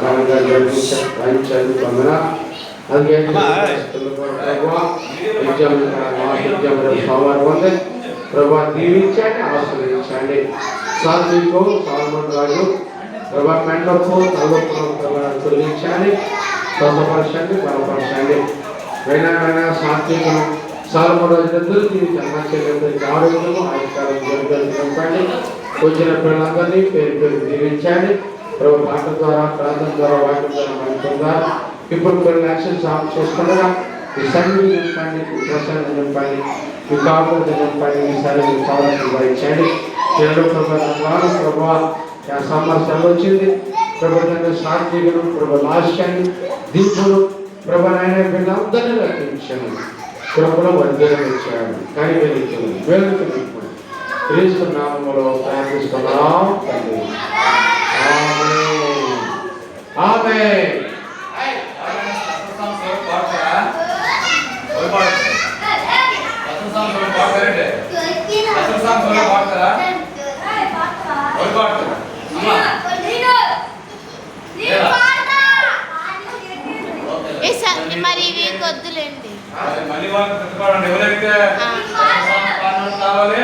ఘనంగా గ్రహించాలి పొందన అలాగే సోమవారం ఉంది ప్రభా దీవించండి ఆశీర్వదించండి సాత్వికో సాల్మన్ రాజు ప్రభా మెండకు తలపురం తొలగించండి స్వస్థపరచండి బలపరచండి అయినా సాత్వికం సాల్మన్ రాజు జీవించండి ఆరోగ్యము ఆయుష్కారం జరుగుతుంది వచ్చిన పిల్లలందరినీ పేరు పేరు దీవించండి ప్రభు పాట ద్వారా ప్రార్థన ద్వారా వాక్యం ద్వారా మంచుకుందా ఇప్పుడు కొన్ని యాక్షన్ సాల్వ్ చేసుకుండగా ఈ సన్నిధి నింపండి ఈ ప్రసన్న నింపండి ఈ కాపులు నింపండి ఈ సన్నిధి సౌలభ్యం ఇచ్చండి రెండు ప్రభావం ప్రభావ సంవత్సరాలు వచ్చింది ప్రభుత్వంగా సాత్వికను ప్రభు లాస్యాన్ని దీపులు ప్రభు ఆయన వీళ్ళందరినీ రక్షించాను ప్రభుత్వం వర్ధనం ఇచ్చాడు కానీ వేలుకు క్రీస్తు నామములో ప్రార్థిస్తున్నాం తండ్రి ఆమేన్ ఆమేన్ మరి ఇవి కొద్దులేండి మళ్ళీ వాళ్ళు ఎవరైతే కావాలి